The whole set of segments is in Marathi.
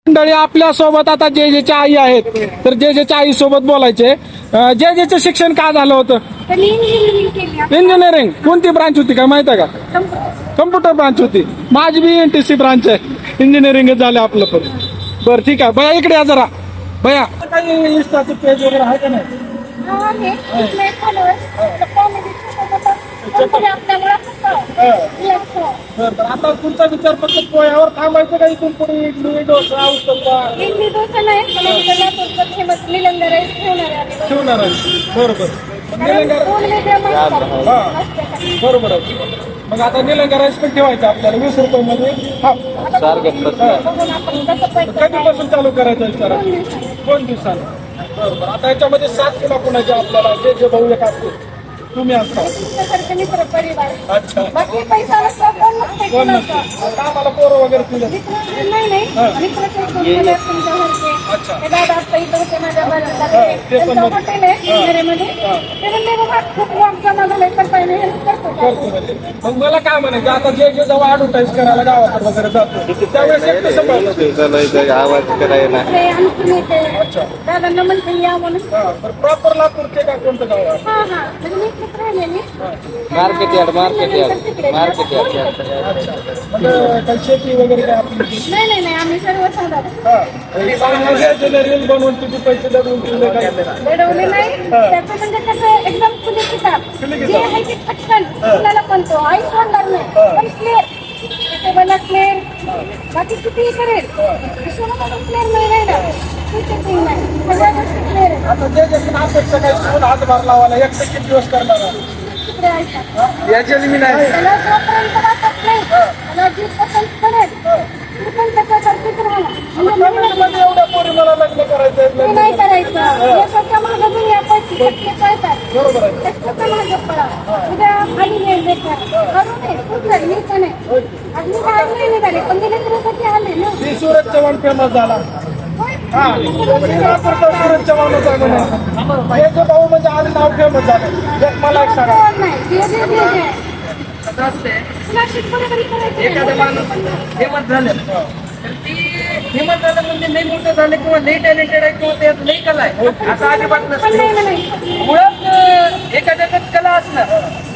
मंडळी आपल्या सोबत आता जे जेच्या आई आहेत, तर जे जेच्या आई सोबत बोलायचे. जे जेचं शिक्षण काय झालं होतं? त्यांनी इंजिनिअरिंग केली आहे. इंजिनिअरिंग कोणती ब्रांच होती काय माहिती आहे का? कम्प्युटर ब्रांच होती. माझी बी NTC ब्रांच आहे, इंजिनिअरिंग झालं आपलं पण. बरं ठीक आहे भैया, इकडे या जरा. भैया काही इंस्टाचं पेज वगैरे आहे का नाही? हा आहे. इथले followers, आपलं comedy छोटं-मोठं कोणतरी आपल्यामुळं हसावं, relax व्हावं. बरं आता तुमचा विचार फक्त पोह्यावर थांबायचं का? इथून पुढे इडली डोसा उत्तप्पा इडली डोसा नाही, पण आमचं लातूरचं famous निलंगा राईस ठेवणार आहे आम्ही. ठेवणार आहे? बरोबर. कारण दोन वेगळ्या माणसात हा. नाश्त्यासाठी. बरोबर आहे. मग आता निलंगा राईस पण ठेवायचं आपल्याला 20 रुपये मध्ये. बघून आपण कसं पैसे कधीपासून चालू करायचं विचार? 2 दिवसांनी. 2 दिवसांनी. बरोबर. आता याच्यामध्ये 7 किलो कोणाचे आपल्याला जे जे भाऊ एक असतील तुम्ही असता. तुमच्यासारखे मित्र परिवार. अच्छा. बाकी पैसा नसला कोण नसते कोण कुणाचा. नसतं? आम्हाला पोरं वगैरे तुझं. मित्र नाही मित्राचे एक दोन मुलं आहेत तुमच्यासारखे. अच्छा. ते दादा आता इथं होते माझ्या बाजूला. ते पण त्यांचं हॉटेल आहे नगरेमध्ये. ते म्हणले बाबा खूप लॉक जमा झालंय तर काही नाही हेल्प करतो का? करतो म्हणजे. मग मला काय म्हणायचं, आता जे जे जेव्हा ऍडव्हर्टाईज करायला गावाकडे वगैरे जातो त्यावेळेस एकटं सांभाळतो. आवाज करायला ते आणखी येते दादांना म्हणते या म्हणून. प्रॉपर लातूरचे का कोणतं गाव आहे? हा म्हणजे मी इथेच राहिलेली. मार्केट यार्ड अच्छा. म्हणजे काही शेती वगैरे काय आपली? नाही आम्ही सर्व साधारण रील बनवून तुझे पैसे दडवून तुझे काय? लढवले नाही. त्याचं म्हणजे कसं एकदम खुली किताब जे आहे ते पटकन कुणाला पण तो आई सोडणार नाही, पण क्लिअर ते मला क्लिअर. बाकी कितीही करेल क्लिअर नाही राहिलं नाही, सगळ्या गोष्टी क्लिअर आहे. आता जे जे पण अपेक्षा काही सोड हातभार लावायला एकटे किती दिवस करणार आहे? तिकडे ऐका याच्याने मी नाही. त्याला जोपर्यंत वाटत नाही मला जी पसंत पडेल ती पण त्याच्यासारखीच राहणार. एवढ्या पोरी मला लग्न करायचंय. ते नाही करायचं. यशाच्या मागं दुनिया पैसे टक्के पळतात. बरोबर आहे. त्याच्या मागं पळा. उद्या आली नाही बेकार करू नये कुठलं नीचं नाही. आज मी आज नाही निघाले पण दिलेकरासाठी आले ना. ती सूरज चव्हाण फेमस झाला. होय. हा कोल्हापूरचा सूरज चव्हाणच आहे म्हणे. हे जे भाऊ म्हणजे आज नाव फेमस झालं. एक मला एक सांगा. कोण नाही जे कसं असते, नाशिक बरोबरी करायचं एखादा माणूस फेमस झालं तर ती फेमस झालं म्हणजे लई मोठं झालं किंवा लई टॅलेंटेड आहे किंवा त्यात लई कला आहे असं अजिबात पण नसतं. नाही मुळात एखाद्याच्यात कला असणं,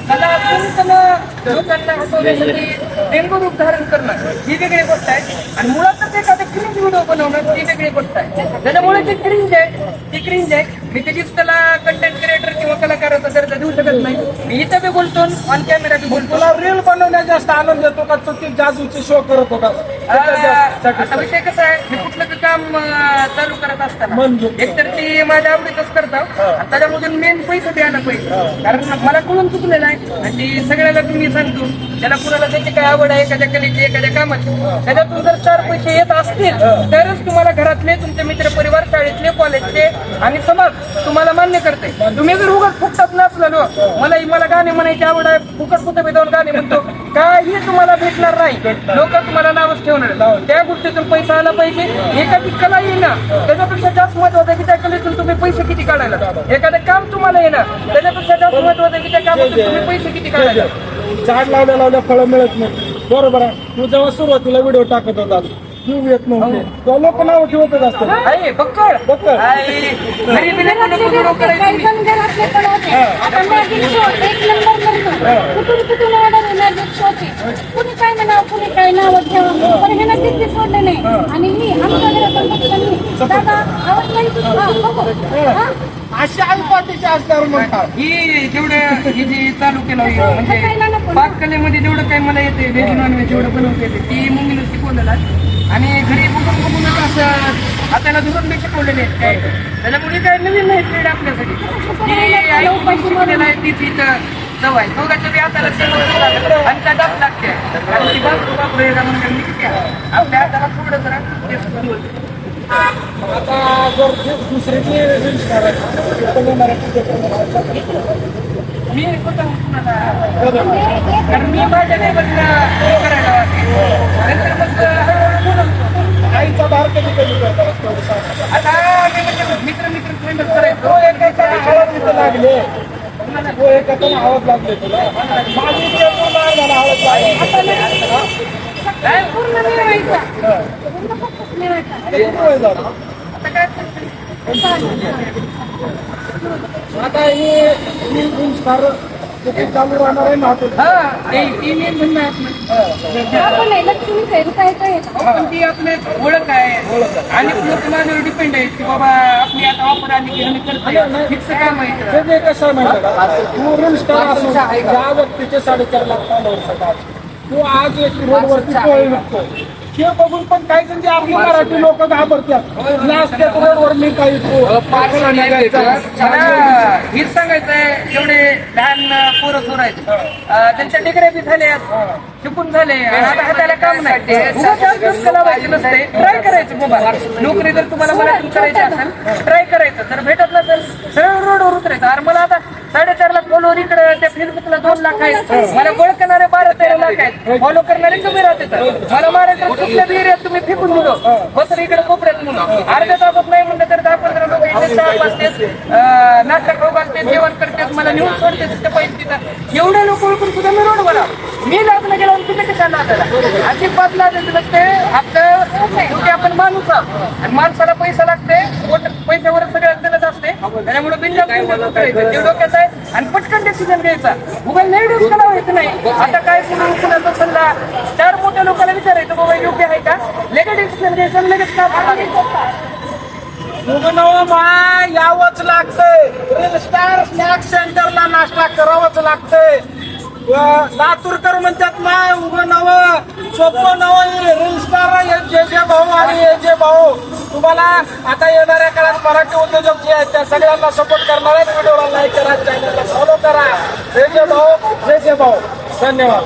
कला असून त्याला लोकांना हसवण्यासाठी डेंगू रूप धारण करणं ही वेगळी गोष्ट आहे. आणि मुळातच एखादं क्रिंज व्हिडिओ बनवणं ती वेगळी गोष्ट आहे. त्याच्यामुळे जी क्रिंज आहे ती क्रिंज आहे. मी त्याचीच त्याला कंटेंट क्रिएटर किंवा कलाकाराचा दर्जा देऊ शकत नाही. मी इथं बी बोलतो ऑन कॅमेरा बी बोलतो. तुला रील बनवण्यात जास्त आनंद येतो का तू ती जादूची शो करत होता? आता विषय कसा आहे, मी कुठलं बी काम चालू करत असताना म्हणजे? एकतर ती माझ्या आवडीतच करतो आणि त्याच्यामधून मेन पैसे द्यायला पाहिजे. कारण मला कळून चुकलेलं आहे आणि ती सगळ्याला तुम्ही सांगतो त्याला कुणाला त्याची काय आवड आहे एखाद्या कलेची एखाद्या कामाची, त्याच्यातून जर 4 पैसे येत असतील तरच तुम्हाला घरातले तुमचे मित्र परिवार शाळेतले कॉलेजचे आणि समाज तुम्हाला मान्य करते. तुम्ही जर उगाच फुकटात नसलो मला गाणे म्हणायची आवड आहे फुकट कुठे भेटावून गाणे म्हणतो काही तुम्हाला भेटणार नाही. लोक तुम्हाला नावच ठेवणार. त्या गोष्टीतून पैसा आला पाहिजे. एखादी कला येणं त्याच्यापेक्षा जास्त महत्वाचं आहे की त्या कलेतून तुम्ही पैसे किती काढायला. एखादं काम तुम्हाला येणं त्याच्यापेक्षा जास्त महत्वाचं आहे की त्या कामातून तुम्ही पैसे किती काढायला. झाड लावल्या फळं मिळत नाही. बरोबर आहे. तू जेव्हा सुरुवातीला व्हिडिओ टाकत होता तू येत नव्हते तेव्हा लोक नाव ठेवतच असतात. आहे बक्कड घरी बिले काही जण घरातले पण होते. आता मॅजिक शो 1 नंबर करतो. कुठून ऑर्डर आहे मॅजिक शोची. कुणी काय म्हणावं कुणी काय नाव ठेवा पण हे ना तिथे सोडले नाही. आणि मी आमच्या घरात बघतो दादा आवड नाही बघू अशी आईपाटीची असल्यावर म्हणतात. ही जेवढं ही जी चालू केलं म्हणजे पाककलेमध्ये जेवढं काही मला येते व्हेज नॉनव्हेज जेवढं बनवता येते ती मम्मीनं शिकवलेलं आहे. आणि घरी बघूनच असं हाताला धरून मी शिकवलेले आहेत काय. त्याच्यामुळे काय नवीन नाही ट्रेड आपल्यासाठी. ती आई शिकवलेलं आहे तीच इथं जवळ आहे. दोघांच्या बी हाताला सेम आणि त्या दाब लागते. आणि ती बाप आपल्या हाताला थोडं जरा आता जर दुसऱ्याची रील्स करायची मी स्वतः कुणाला कारण मी माझ्या लेवलला हे करायला नंतर मग हळूहळू आईचा भार कधी कमी करतात. आता मित्र फ्रेंड करायचो आवाज लागले आवाज लागले तुला माझी आवाज लागला. पूर्ण मिळवायचा नाही वाटत. किती वय झालं? आता काय करते? आता ही स्टार चालू राहणार आहे ना हा ती मेन म्हणणं आहे आपलं. आपण आहे, लक्ष्मीच आहे, काय काय आहे. पण ती आपली ओळख आहे आणि लोक माझ्यावर डिपेंड आहे की बाबा आपली आता ऑफर आली की आम्ही करतोय फिक्स काय माहिती ते जे कसं आहे माहिती आहे का, तू रील स्टार असून ज्या व्यक्तीचे 4.5 लाख फॉलोअर्स आहेत, तू आज एक रोडवरती पोहे विकतो, ते बघून पण काही जण जे आपली मराठी लोक घाबरतात लास्ट रोडवर मी काही पाठला निघायचा. मला हेच सांगायचंय, जेवढे लहान पोरं सोर आहेत त्यांच्या डिग्र्या बी झाल्यात, शिकून झाले आणि आता हाताला काम नाही. उगाच अभ्यास लावायचे नसते, ट्राय करायचं बाबा. नोकरी जर तुम्हाला मराठीत करायची असेल ट्राय करायचं, जर भेटत नसेल सरळ रोडवर उतरायचं. अरे मला आता 4.5 लाख फॉलोअर इकडे, त्या फेसबुकला 2 लाख आहेत, मला ओळखणारे 12-13 लाख आहेत, फॉलो करणारे कमी राहतात. मला मारायचं कुठल्या बी एरियात तुम्ही फेकून दिलो बसर इकडे कोपऱ्यात म्हणून अर्ध्या तासात नाही म्हणलं तर 10-15 लोक इथे चहा पाजतेत, नाश्ता खाऊ घालते, जेवण करतात, मला नेऊन सोडते तिथे पैसे तिथं. एवढे लोक ओळखून सुद्धा मी रोड मला मी लागलं गेलो तुम्ही कशा लादायला अजिबात लादायचं नसते. आपलं आपण माणूस आहोत आणि माणसाला पैसा लागते, पैशावर सगळं दिलत असते. त्याच्यामुळे बिनधास्त करायचं ते डोक्यात आहे आणि पटकन डिसिजन घ्यायचा. मोबाईल नेगेटिव्ह करावायचं नाही. आता काय कुणाचा सल्ला 4 मोठ्या लोकांना विचारायचं बाबा योग्य आहे का, लगेच डिसिजन घ्यायचं आणि लगेच काम यावंच लागतंय. रील स्टार स्नॅक सेंटरला नाश्ता करावंच लागतंय. लातूरकर म्हणतात नाही उगं नव सोपं नव रील स्टार जे भाऊ आणि जे भाऊ तुम्हाला आता येणाऱ्या काळात मराठी उद्योजक जे आहेत त्या सगळ्यांना सपोर्ट करणार आहेत. व्हिडिओला लाईक करा, चॅनलला फॉलो करा. जे भाऊ धन्यवाद.